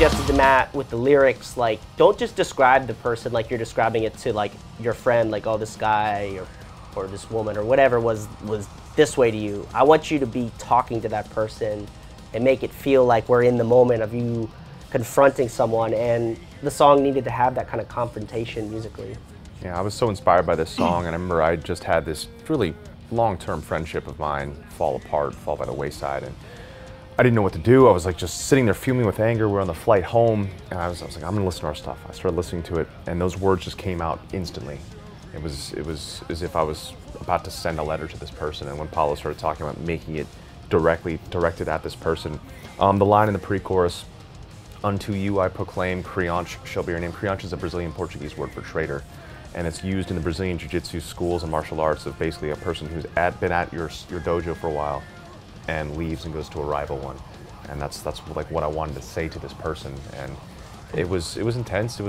suggested to Matt with the lyrics, like, don't just describe the person like you're describing it to, like, your friend, like, oh, this guy or this woman or whatever was this way to you. I want you to be talking to that person and make it feel like we're in the moment of you confronting someone, and the song needed to have that kind of confrontation musically. Yeah, I was so inspired by this song, and I remember I just had this really long-term friendship of mine fall apart, fall by the wayside, and I didn't know what to do. I was like just sitting there fuming with anger. We're on the flight home, and I was like, I'm gonna listen to our stuff. I started listening to it, and those words just came out instantly. It was as if I was about to send a letter to this person, and when Paulo started talking about making it directed at this person, the line in the pre-chorus, "Unto you I proclaim, Crianche shall be your name." Crianche is a Brazilian Portuguese word for traitor, and it's used in the Brazilian jiu-jitsu schools and martial arts of basically a person who's been at your dojo for a while and leaves and goes to a rival one. And that's like what I wanted to say to this person, and it was intense.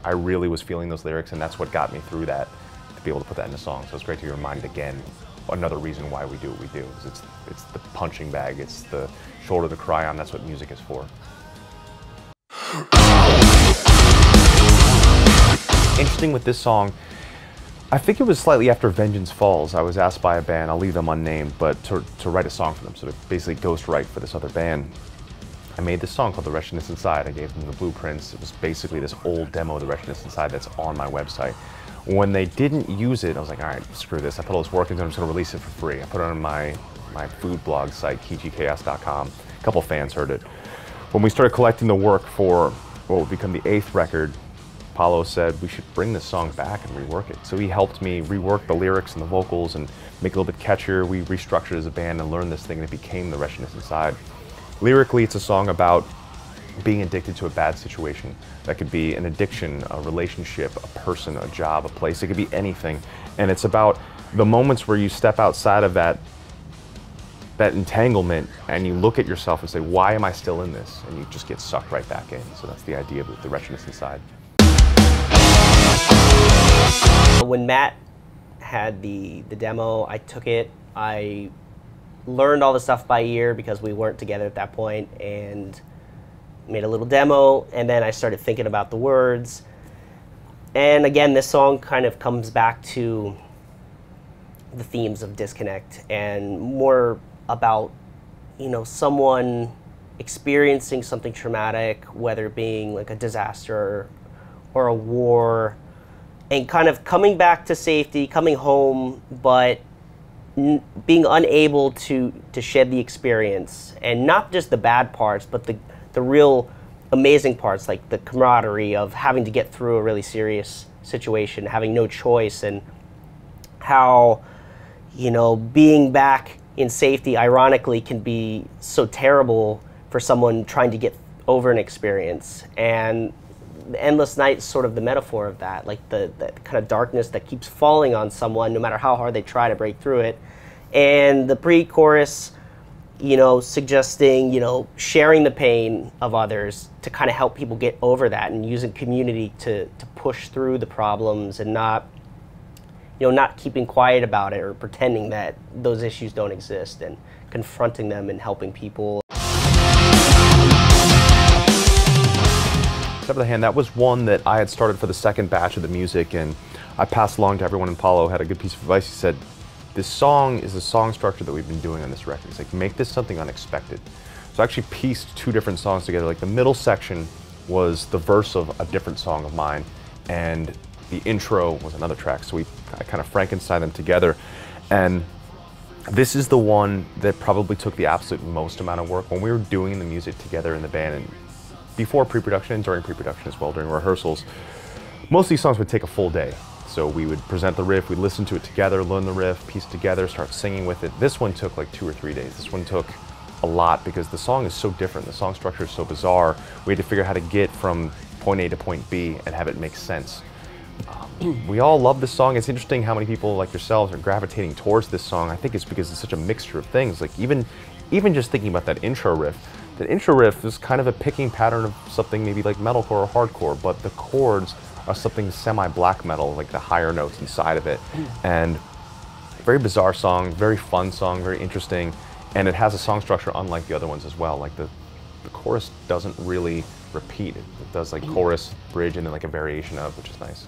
I really was feeling those lyrics, and that's what got me through that, to be able to put that in a song. So it's great to be reminded again, another reason why we do what we do. Is it's the punching bag, it's the shoulder to cry on. That's what music is for. Interesting with this song, I think it was slightly after Vengeance Falls, I was asked by a band, I'll leave them unnamed, but to write a song for them, so to basically ghost write for this other band. I made this song called The Wretchedness Inside. I gave them the blueprints. It was basically this old demo of The Wretchedness Inside that's on my website. When they didn't use it, I was like, all right, screw this. I put all this work into it, I'm just gonna release it for free. I put it on my food blog site, kijchaos.com. A couple fans heard it. When we started collecting the work for what would become the 8th record, Paulo said we should bring this song back and rework it. So he helped me rework the lyrics and the vocals and make it a little bit catchier. We restructured as a band and learned this thing, and it became The Wretchedness Inside. Lyrically, it's a song about being addicted to a bad situation. That could be an addiction, a relationship, a person, a job, a place. It could be anything. And it's about the moments where you step outside of that entanglement and you look at yourself and say, why am I still in this? And you just get sucked right back in. So that's the idea of The Wretchedness Inside. When Matt had the demo, I took it, I learned all the stuff by ear because we weren't together at that point, and made a little demo, and then I started thinking about the words. And again, this song kind of comes back to the themes of disconnect and more about, you know, someone experiencing something traumatic, whether it being like a disaster or a war, and kind of coming back to safety, coming home, but being unable to shed the experience, and not just the bad parts, but the real amazing parts, like the camaraderie of having to get through a really serious situation, having no choice, and how, you know, being back in safety, ironically, can be so terrible for someone trying to get over an experience. And the endless night is sort of the metaphor of that, like the kind of darkness that keeps falling on someone no matter how hard they try to break through it. And the pre-chorus, you know, suggesting, you know, sharing the pain of others to kind of help people get over that, and using community to push through the problems, and not, you know, not keeping quiet about it or pretending that those issues don't exist, and confronting them and helping people. Step of the Hand, that was one that I had started for the second batch of the music, and I passed along to everyone, and Paulo had a good piece of advice. He said, this song is a song structure that we've been doing on this record. It's like, make this something unexpected. So I actually pieced 2 different songs together. Like the middle section was the verse of a different song of mine, and the intro was another track. So I kind of Frankenstein them together. And this is the one that probably took the absolute most amount of work. When we were doing the music together in the band, and before pre-production and during pre-production as well, during rehearsals, most of these songs would take a full day. So we would present the riff, we'd listen to it together, learn the riff, piece it together, start singing with it. This one took like 2 or 3 days. This one took a lot because the song is so different. The song structure is so bizarre. We had to figure out how to get from point A to point B and have it make sense. We all love this song. It's interesting how many people like yourselves are gravitating towards this song. I think it's because it's such a mixture of things. Like even just thinking about that intro riff is kind of a picking pattern of something maybe like metalcore or hardcore, but the chords are something semi-black metal, like the higher notes inside of it. And very bizarre song, very fun song, very interesting, and it has a song structure unlike the other ones as well. Like the the chorus doesn't really repeat. It does like chorus, bridge, and then like a variation of, which is nice.